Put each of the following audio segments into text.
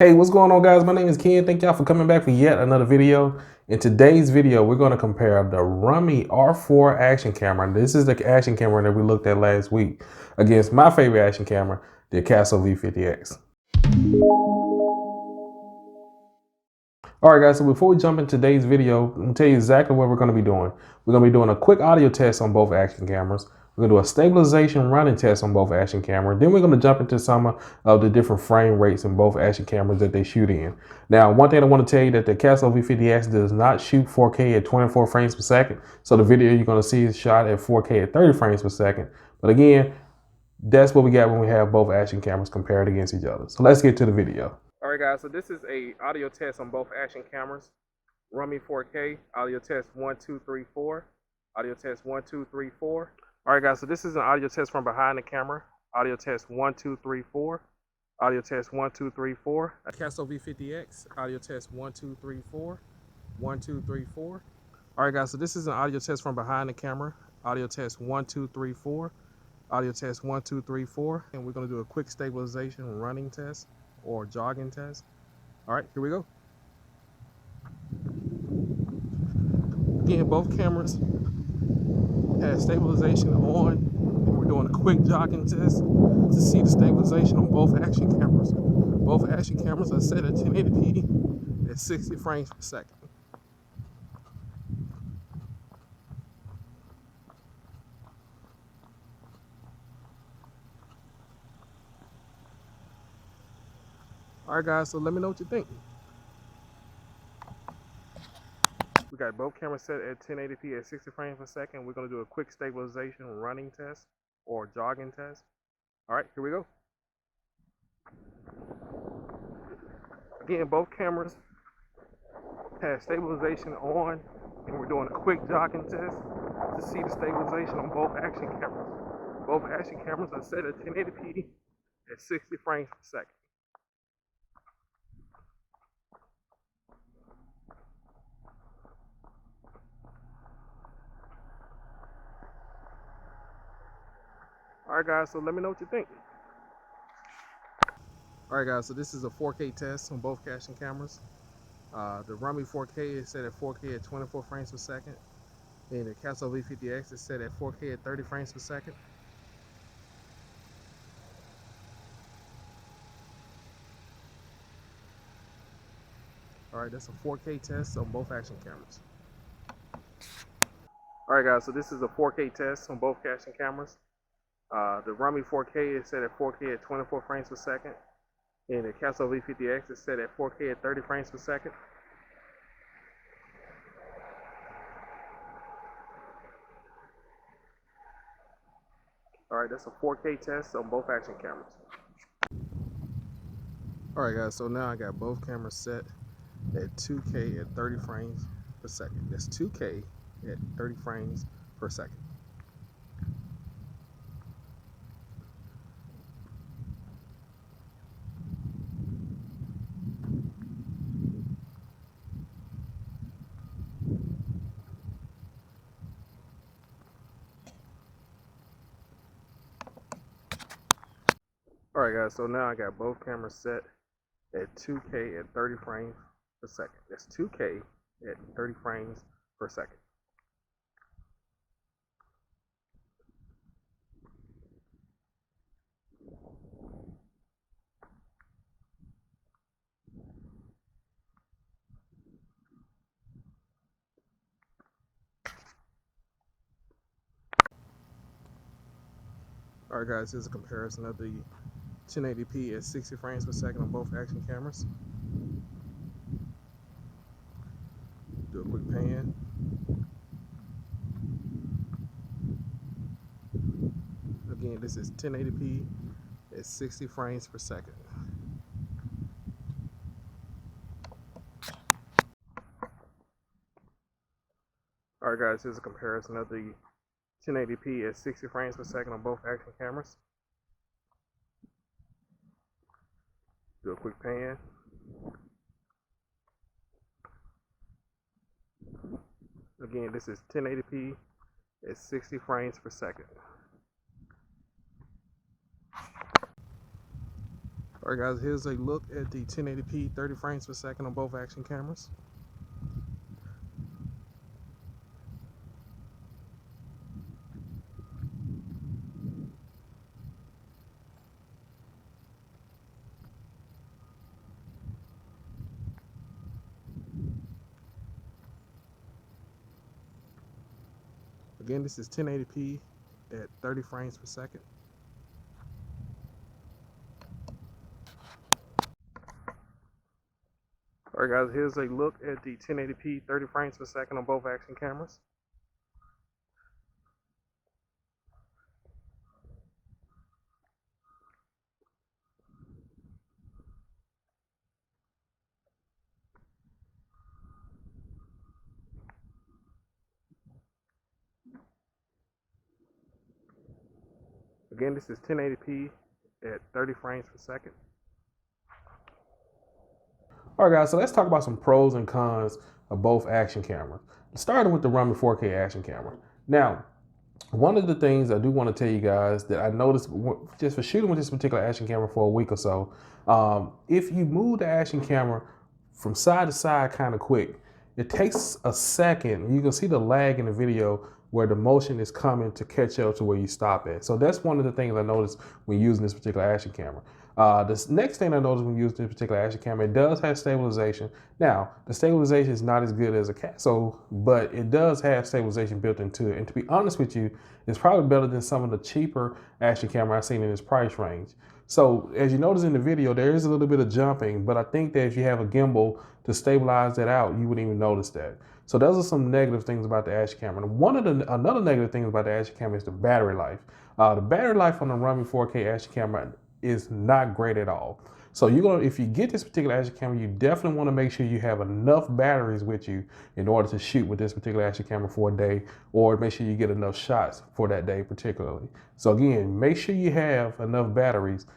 Hey, what's going on, guys? My name is Ken. Thank y'all for coming back for yet another video. In today's video, we're going to compare the Runme R4 action camera. This is the action camera that we looked at last week against my favorite action camera, the Akaso V50X. All right, guys, so before we jump into today's video, I'm going to tell you exactly what we're going to be doing. We're going to be doing a quick audio test on both action cameras. We're going to do a stabilization running test on both action cameras. Then we're going to jump into some of the different frame rates in both action cameras that they shoot in. Now, one thing I want to tell you that the Akaso V50X does not shoot 4K at 24 frames per second. So the video you're going to see is shot at 4K at 30 frames per second. But again, that's what we got when we have both action cameras compared against each other. So let's get to the video. All right, guys, so this is a audio test on both action cameras. Runme 4K, audio test 1, 2, 3, 4. Audio test 1, 2, 3, 4. All right, guys, so this is an audio test from behind the camera. Audio test 1, 2, 3, 4. Audio test 1, 2, 3, 4. Akaso V50X, audio test 1, 2, 3, 4. 1, 2, 3, 4. All right, guys, so this is an audio test from behind the camera. Audio test 1, 2, 3, 4. Audio test 1, 2, 3, 4. And we're going to do a quick stabilization running test or jogging test. All right, here we go. Again, both cameras have stabilization on, and we're doing a quick jogging test to see the stabilization on both action cameras. Both action cameras are set at 1080p at 60 frames per second. All right, guys, so let me know what you think. We got both cameras set at 1080p at 60 frames per second. We're going to do a quick stabilization running test or jogging test. All right, here we go. Again, both cameras have stabilization on, and we're doing a quick jogging test to see the stabilization on both action cameras. Both action cameras are set at 1080p at 60 frames per second. All right, guys, so let me know what you think. All right, guys, so this is a 4K test on both action cameras. The Runme 4K is set at 4K at 24 frames per second, and the Akaso V50X is set at 4K at 30 frames per second. All right, that's a 4K test on both action cameras. All right, guys, so this is a 4K test on both action cameras. The Runme 4K is set at 4K at 24 frames per second, and the Akaso V50X is set at 4K at 30 frames per second. All right, that's a 4K test on both action cameras. All right, guys, so now I got both cameras set at 2K at 30 frames per second. That's 2K at 30 frames per second. All right, guys, so now I got both cameras set at 2K at 30 frames per second. That's 2K at 30 frames per second. All right, guys, here's a comparison of the 1080p at 60 frames per second on both action cameras. Do a quick pan. Again, this is 1080p at 60 frames per second. All right, guys, here's a comparison of the 1080p at 60 frames per second on both action cameras. Do a quick pan. Again, this is 1080p at 60 frames per second. All right, guys, here's a look at the 1080p 30 frames per second on both action cameras. Again, this is 1080p at 30 frames per second. All right, guys, here's a look at the 1080p 30 frames per second on both action cameras. Again, this is 1080p at 30 frames per second. All right, guys, so let's talk about some pros and cons of both action cameras. Starting with the Runme 4K action camera. Now, one of the things I do want to tell you guys that I noticed just for shooting with this particular action camera for a week or so, if you move the action camera from side to side kind of quick, it takes a second. You can see the lag in the video where the motion is coming to catch up to where you stop at. So that's one of the things I noticed when using this particular action camera. This next thing I noticed when using this particular action camera, it does have stabilization. Now, the stabilization is not as good as Akaso, but it does have stabilization built into it. And to be honest with you, it's probably better than some of the cheaper action camera I've seen in this price range. So as you notice in the video, there is a little bit of jumping, but I think that if you have a gimbal to stabilize that out, you wouldn't even notice that. So those are some negative things about the action camera. Another negative thing about the action camera is the battery life. The battery life on the Runme 4K action camera is not great at all. So if you get this particular action camera, you definitely want to make sure you have enough batteries with you in order to shoot with this particular action camera for a day, or make sure you get enough shots for that day particularly. So again, make sure you have enough batteries.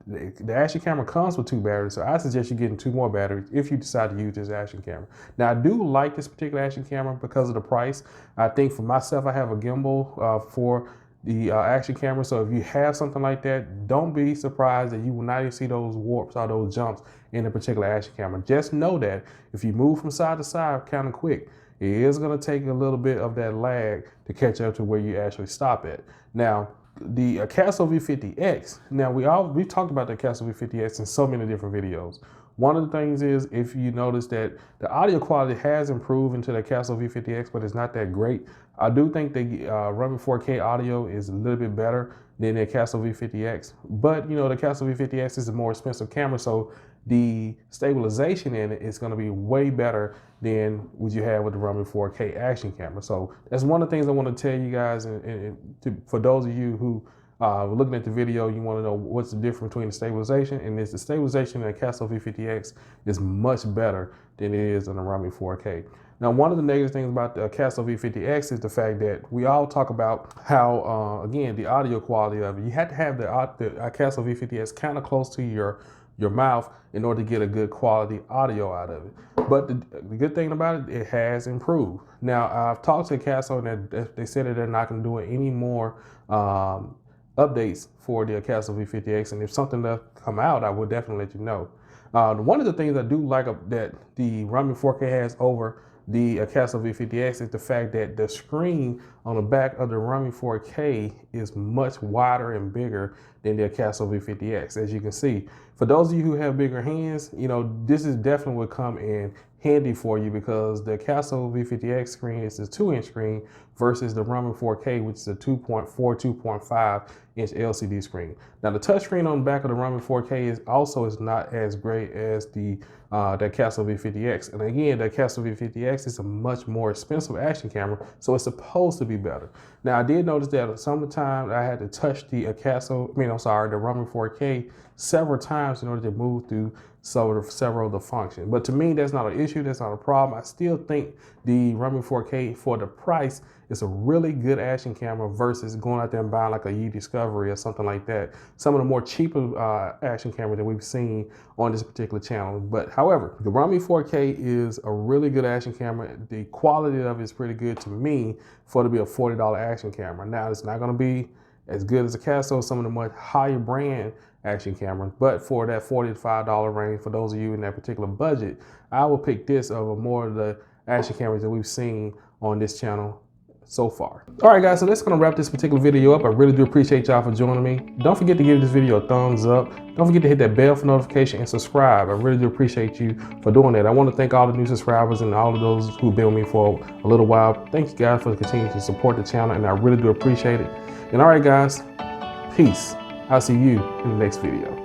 The action camera comes with 2 batteries, so I suggest you getting 2 more batteries if you decide to use this action camera. Now, I do like this particular action camera because of the price. I think for myself, I have a gimbal for the action camera, so if you have something like that, don't be surprised that you will not even see those warps or those jumps in a particular action camera. Just know that if you move from side to side kind of quick, it is going to take a little bit of that lag to catch up to where you actually stop at. Now, the Akaso V50X. Now we've talked about the Akaso V50X in so many different videos. One of the things is, if you notice that the audio quality has improved into the Akaso V50X, but it's not that great. I do think the Runme 4K audio is a little bit better than the Akaso V50X, but you know, the Akaso V50X is a more expensive camera, so the stabilization in it is going to be way better than what you have with the Runme 4K action camera. So that's one of the things I want to tell you guys, and for those of you who looking at the video, you want to know what's the difference between the stabilization, and the stabilization in the Akaso V50X is much better than it is on the Runme 4K. Now, one of the negative things about the Akaso V50X is the fact that we all talk about how, again, the audio quality of it. You have to have the Akaso V50X kind of close to your mouth in order to get a good quality audio out of it. But the good thing about it, it has improved. Now, I've talked to Akaso, and they said that they're not going to do any more updates for the Akaso V50X, and if something does come out, I will definitely let you know. One of the things I do like that the Runme 4K has over the Akaso V50X is the fact that the screen on the back of the Runme 4K is much wider and bigger than the Akaso V50X, as you can see. For those of you who have bigger hands, you know, this is definitely would come in handy for you, because the Akaso V50X screen is a 2-inch screen versus the Runme 4K, which is a 2.4, 2.5 inch LCD screen. Now, the touchscreen on the back of the Runme 4K is not as great as the Akaso V50X. And again, the Akaso V50X is a much more expensive action camera, so it's supposed to be better. Now, I did notice that some of the time I had to touch the the Runme 4K several times in order to move through several of the functions. But to me, that's not an issue. That's not a problem. I still think the Runme 4K, for the price, is a really good action camera versus going out there and buying like a Discovery or something like that. Some of the more cheaper action cameras that we've seen on this particular channel. But however, the Runme 4K is a really good action camera. The quality of it is pretty good to me for it to be a $40 action camera. Now, it's not going to be as good as Akaso, some of the much higher brand action cameras. But for that $40 to $5 range, for those of you in that particular budget, I will pick this over more of the action cameras that we've seen on this channel so far. All right, guys, so that's gonna wrap this particular video up. I really do appreciate y'all for joining me. Don't forget to give this video a thumbs up. Don't forget to hit that bell for notification and subscribe. I really do appreciate you for doing that. I want to thank all the new subscribers and all of those who've been with me for a little while. Thank you guys for continuing to support the channel, and I really do appreciate it. And all right, guys, peace. I'll see you in the next video.